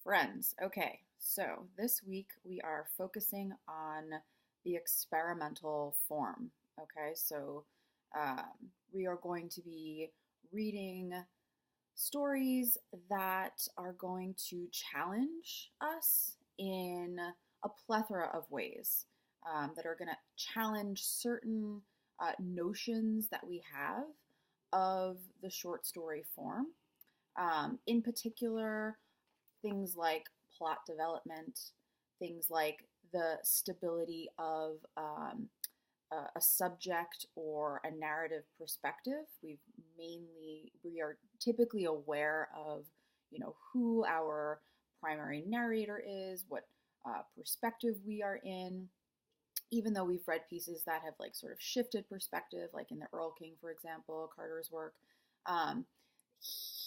Friends, okay, so this week we are focusing on the experimental form. Okay, so um, we are going to be reading stories that are going to challenge us in a plethora of ways, that are going to challenge certain notions that we have of the short story form. In particular, things like plot development, things like the stability of a subject or a narrative perspective. We are typically aware of, who our primary narrator is, what perspective we are in, even though we've read pieces that have like sort of shifted perspective, like in the Earl King, for example, Carter's work. Um,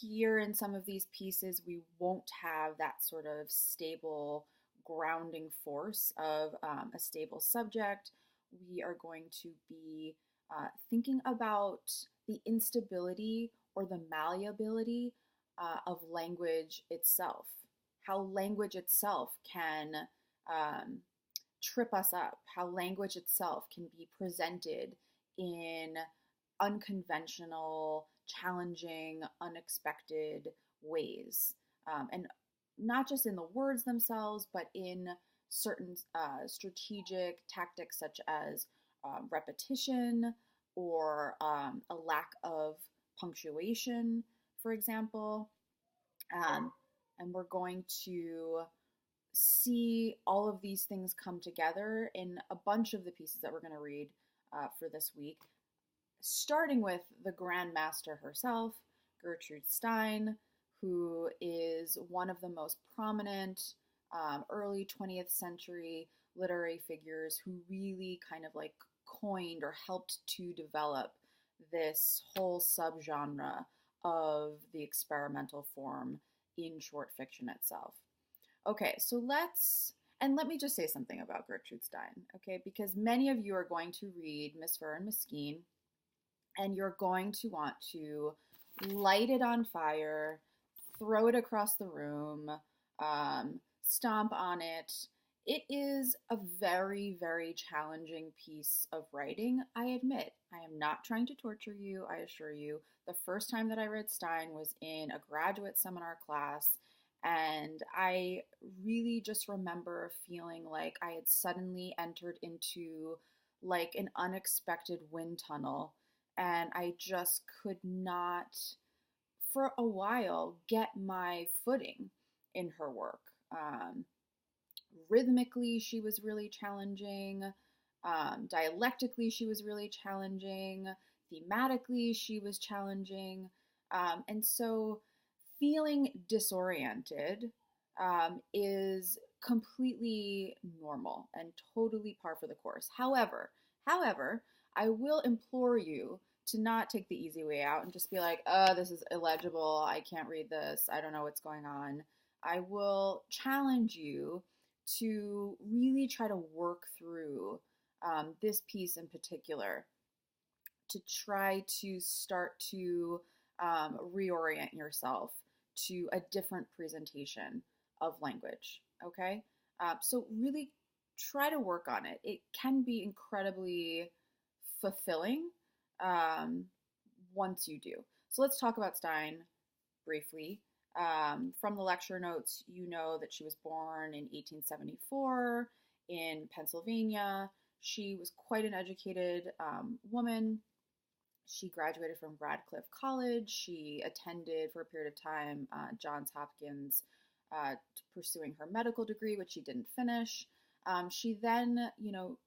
Here in some of these pieces, we won't have that sort of stable grounding force of a stable subject. We are going to be thinking about the instability or the malleability of language itself, how language itself can um, trip us up, how language itself can be presented in unconventional, challenging, unexpected ways. And not just in the words themselves, but in certain strategic tactics such as repetition or a lack of punctuation, for example. Um, and we're going to see all of these things come together in a bunch of the pieces that we're going to read for this week, starting with the Grand Master herself, Gertrude Stein, who is one of the most prominent early 20th century literary figures who really kind of like coined or helped to develop this whole subgenre of the experimental form in short fiction itself. Okay, so let me just say something about Gertrude Stein, okay? Because many of you are going to read Miss Fur and Miss Skeen, and you're going to want to light it on fire, throw it across the room, stomp on it. It is a very, very challenging piece of writing, I admit. I am not trying to torture you, I assure you. The first time that I read Stein was in a graduate seminar class, and I really just remember feeling like I had suddenly entered into like an unexpected wind tunnel, and I just could not, for a while, get my footing in her work. Rhythmically, she was really challenging. Dialectically, she was really challenging. Thematically, she was challenging. And so feeling disoriented is completely normal and totally par for the course. However, I will implore you to not take the easy way out and just be like, this is illegible. I can't read this. I don't know what's going on. I will challenge you to really try to work through this piece in particular, to try to start to reorient yourself to a different presentation of language. Okay? So, really try to work on it. It can be incredibly fulfilling um, once you do. So, let's talk about Stein briefly. From the lecture notes, you know that she was born in 1874 in Pennsylvania. She was quite an educated woman. She graduated from Radcliffe College. She attended for a period of time Johns Hopkins, pursuing her medical degree, which she didn't finish. She then,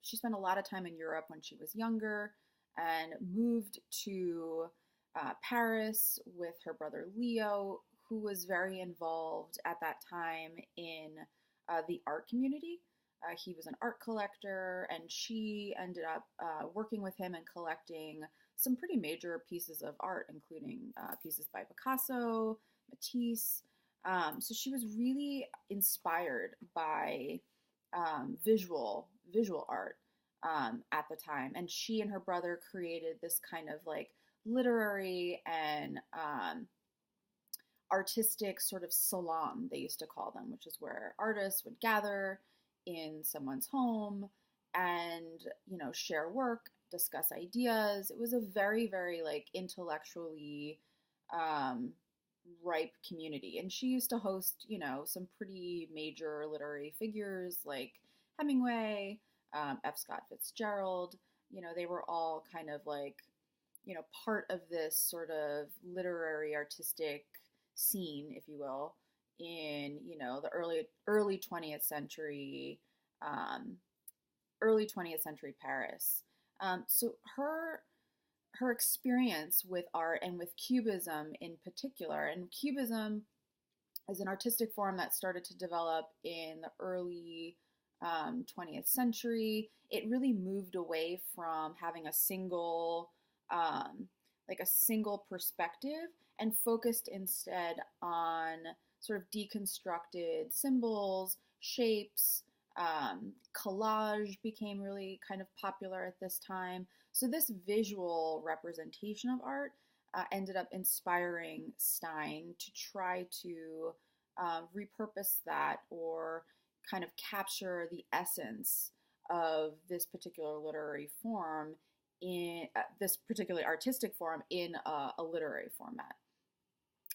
she spent a lot of time in Europe when she was younger and moved to Paris with her brother Leo, who was very involved at that time in the art community. He was an art collector, and she ended up working with him and collecting some pretty major pieces of art, including pieces by Picasso, Matisse. So she was really inspired by visual art at the time, and she and her brother created this kind of like literary and artistic sort of salon, they used to call them, which is where artists would gather in someone's home and, share work, discuss ideas. It was a very, very like intellectually um, ripe community. And she used to host, some pretty major literary figures like Hemingway, F. Scott Fitzgerald. They were all kind of like, part of this sort of literary artistic scene, if you will, in, the early 20th century, um, early 20th century Paris. So her experience with art and with Cubism in particular, and Cubism is an artistic form that started to develop in the early 20th century. It really moved away from having a single, like a single perspective, and focused instead on sort of deconstructed symbols, shapes. Collage became really kind of popular at this time. So this visual representation of art ended up inspiring Stein to try to repurpose that, or kind of capture the essence of this particular literary form in this particular artistic form in a literary format.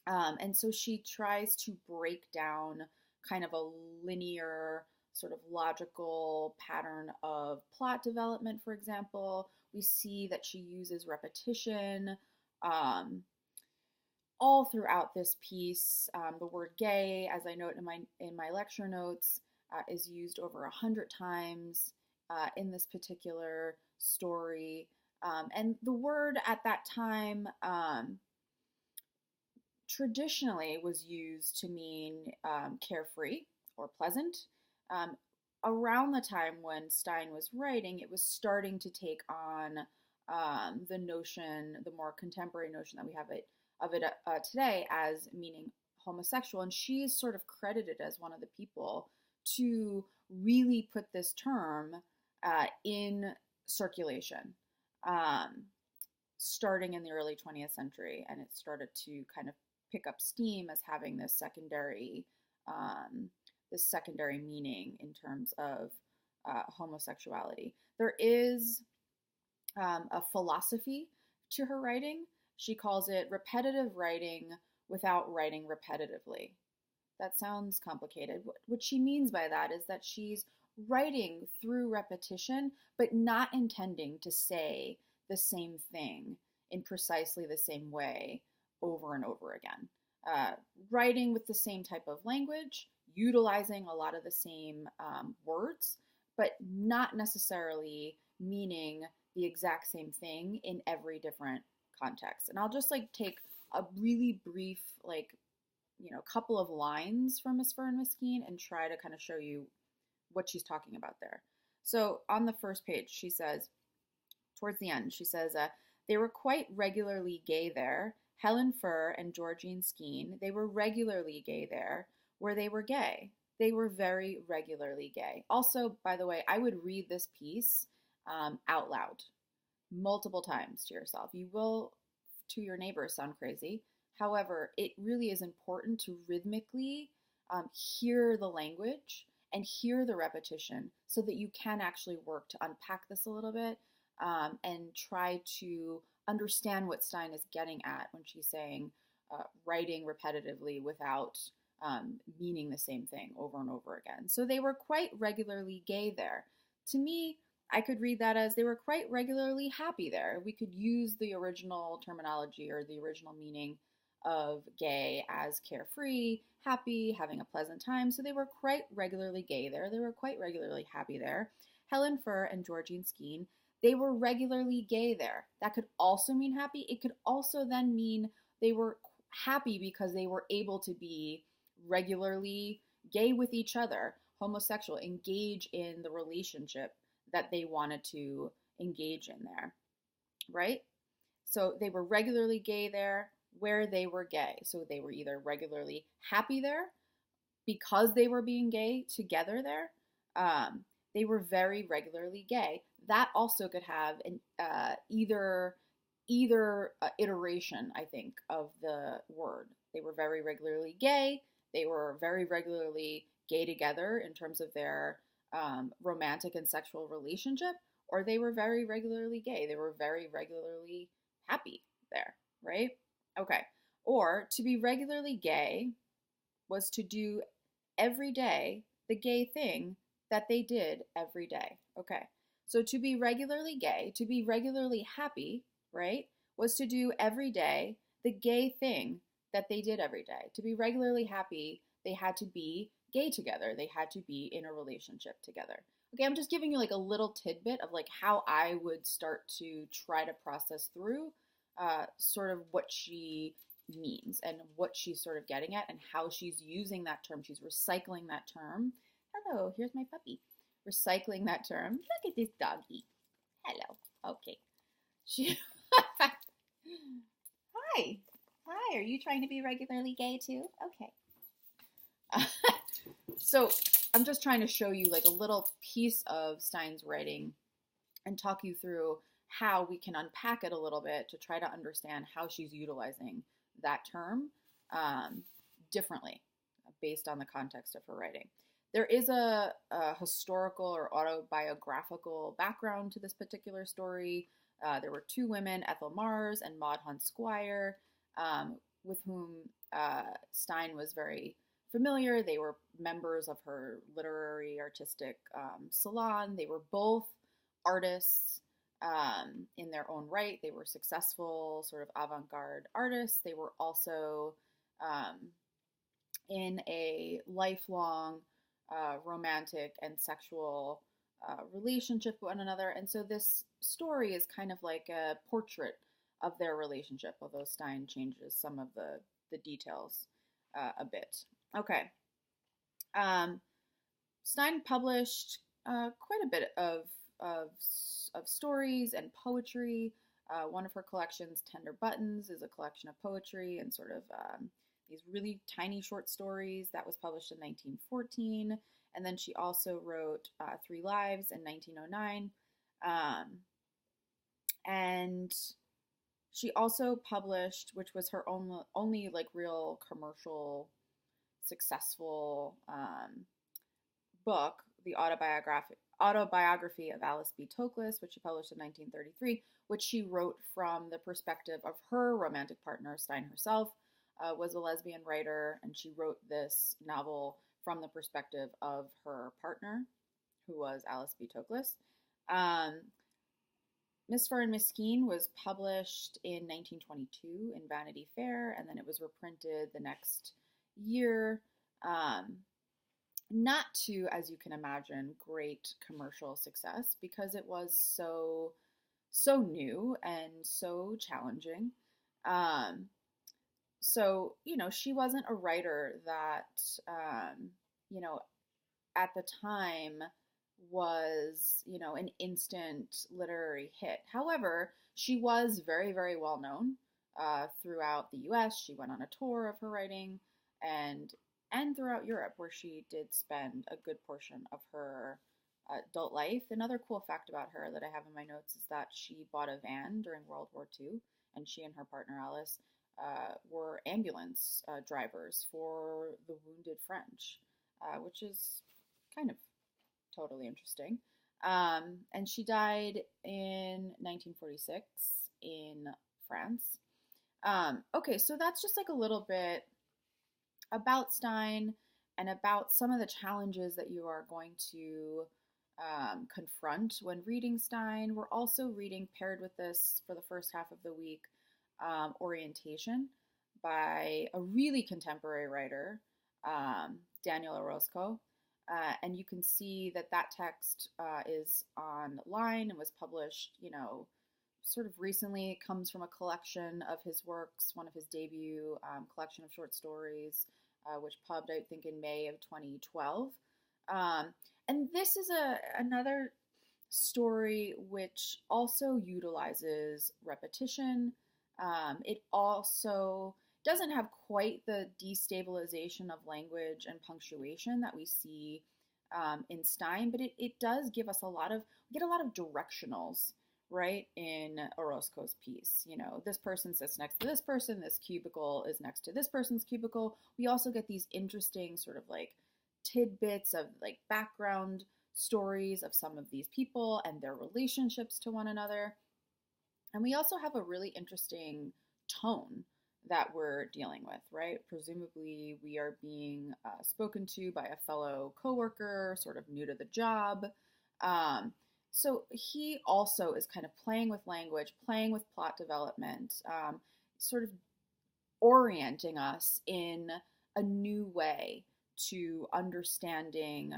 And so she tries to break down kind of a linear, sort of logical pattern of plot development, for example. We see that she uses repetition all throughout this piece. The word gay, as I note in my lecture notes, is used over 100 times in this particular story. And the word at that time traditionally was used to mean carefree or pleasant. Around the time when Stein was writing, it was starting to take on the notion, the more contemporary notion that we have of it today, as meaning homosexual. And she's sort of credited as one of the people to really put this term in circulation, starting in the early 20th century. And it started to kind of pick up steam as having this secondary meaning in terms of homosexuality. There is a philosophy to her writing. She calls it repetitive writing without writing repetitively. That sounds complicated. What she means by that is that she's writing through repetition, but not intending to say the same thing in precisely the same way over and over again. Writing with the same type of language, utilizing a lot of the same words, but not necessarily meaning the exact same thing in every different context. And I'll just like take a really brief, couple of lines from Miss Fern Miskeen and try to kind of show you what she's talking about there. So on the first page, she says, towards the end, she says, they were quite regularly gay there. Helen Furr and Georgine Skeene, they were regularly gay there, where they were gay. They were very regularly gay. Also, by the way, I would read this piece out loud multiple times to yourself. You will, to your neighbors, sound crazy. However, it really is important to rhythmically hear the language and hear the repetition so that you can actually work to unpack this a little bit and try to understand what Stein is getting at when she's saying writing repetitively without meaning the same thing over and over again. So they were quite regularly gay there. To me, I could read that as they were quite regularly happy there. We could use the original terminology or the original meaning of gay as carefree, happy, having a pleasant time. So they were quite regularly gay there. They were quite regularly happy there. Helen Furr and Georgine Skeene, they were regularly gay there. That could also mean happy. It could also then mean they were happy because they were able to be regularly gay with each other, homosexual, engage in the relationship that they wanted to engage in there, right? So they were regularly gay there where they were gay. So they were either regularly happy there because they were being gay together there. They were very regularly gay. That also could have an either iteration, I think, of the word. They were very regularly gay. They were very regularly gay together in terms of their romantic and sexual relationship, or they were very regularly gay. They were very regularly happy there, right? Okay. Or to be regularly gay was to do every day the gay thing that they did every day. Okay. So to be regularly gay, to be regularly happy, right, was to do every day the gay thing that they did every day. To be regularly happy, they had to be gay together. They had to be in a relationship together. Okay, I'm just giving you like a little tidbit of like how I would start to try to process through sort of what she means and what she's sort of getting at and how she's using that term. She's recycling that term. Hello, here's my puppy. Recycling that term. Look at this doggy. Hello. Okay. She. Hi. Hi. Are you trying to be regularly gay too? Okay. So I'm just trying to show you like a little piece of Stein's writing and talk you through how we can unpack it a little bit to try to understand how she's utilizing that term differently based on the context of her writing. There is a historical or autobiographical background to this particular story. There were two women, Ethel Mars and Maud Hunt Squire, with whom Stein was very familiar. They were members of her literary artistic salon. They were both artists in their own right. They were successful sort of avant-garde artists. They were also in a lifelong romantic and sexual relationship with one another. And so this story is kind of like a portrait of their relationship, although Stein changes some of the details a bit. Okay. Stein published quite a bit of stories and poetry. One of her collections, Tender Buttons, is a collection of poetry and sort of these really tiny short stories that was published in 1914. And then she also wrote Three Lives in 1909. And she also published, which was her only like real commercial successful book, the autobiography of Alice B. Toklas, which she published in 1933, which she wrote from the perspective of her romantic partner. Stein herself was a lesbian writer, and she wrote this novel from the perspective of her partner, who was Alice B. Toklas. Miss Fern Miskeen was published in 1922 in Vanity Fair, and then it was reprinted the next year. Not to, as you can imagine, great commercial success because it was so new and so challenging. So, she wasn't a writer that, at the time was, an instant literary hit. However, she was very, very well known throughout the US. She went on a tour of her writing and throughout Europe, where she did spend a good portion of her adult life. Another cool fact about her that I have in my notes is that she bought a van during World War II, and she and her partner Alice were ambulance drivers for the wounded French, which is kind of totally interesting. And she died in 1946 in France. Okay, so that's just like a little bit about Stein and about some of the challenges that you are going to confront when reading Stein. We're also reading, paired with this for the first half of the week, Orientation by a really contemporary writer, Daniel Orozco. And you can see that text is online and was published, sort of recently. It comes from a collection of his works, one of his debut collection of short stories, which pubbed, I think, in May of 2012. And this is another story which also utilizes repetition. It also doesn't have quite the destabilization of language and punctuation that we see in Stein, but it does give us we get a lot of directionals, right? In Orozco's piece, you know, this person sits next to this person, this cubicle is next to this person's cubicle. We also get these interesting sort of like tidbits of like background stories of some of these people and their relationships to one another. And we also have a really interesting tone that we're dealing with, right? Presumably, we are being spoken to by a fellow coworker, sort of new to the job. Um, so he also is kind of playing with language, playing with plot development, sort of orienting us in a new way to understanding,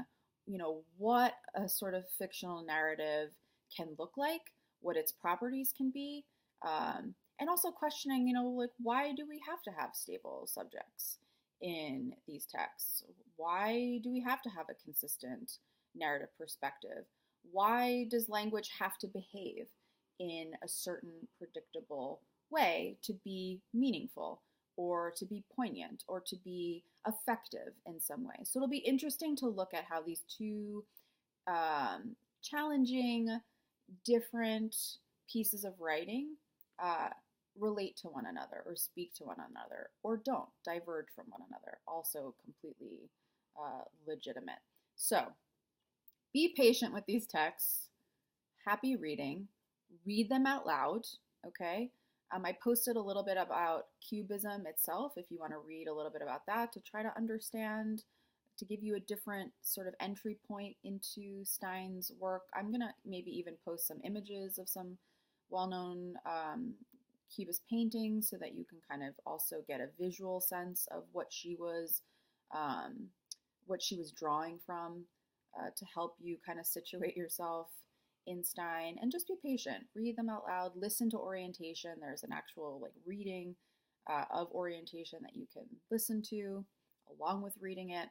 you know, what a sort of fictional narrative can look like, what its properties can be, and also questioning, you know, like why do we have to have stable subjects in these texts? Why do we have to have a consistent narrative perspective? Why does language have to behave in a certain predictable way to be meaningful or to be poignant or to be effective in some way? So it'll be interesting to look at how these two challenging, different pieces of writing uh, relate to one another or speak to one another or don't diverge from one another. Also, completely legitimate. So, be patient with these texts. Happy reading. Read them out loud, okay? I posted a little bit about Cubism itself if you want to read a little bit about that to try to understand, to give you a different sort of entry point into Stein's work. I'm going to maybe even post some images of some well known Cubist paintings so that you can kind of also get a visual sense of um, what she was drawing from to help you kind of situate yourself in Stein, and just be patient. Read them out loud. Listen to orientation. There's an actual like reading of orientation that you can listen to along with reading it.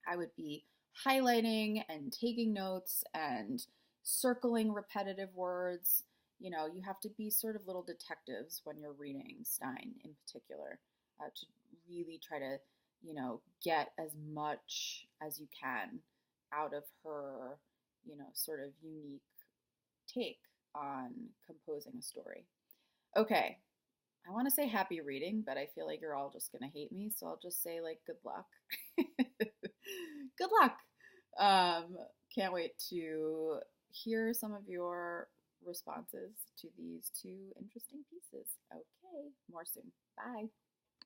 I would be highlighting and taking notes and circling repetitive words. You know, you have to be sort of little detectives when you're reading Stein in particular to really try to, you know, get as much as you can out of her, you know, sort of unique take on composing a story. Okay, I want to say happy reading, but I feel like you're all just going to hate me, so I'll just say, like, good luck. Good luck. Can't wait to hear some of your responses to these two interesting pieces. Okay, more soon. Bye.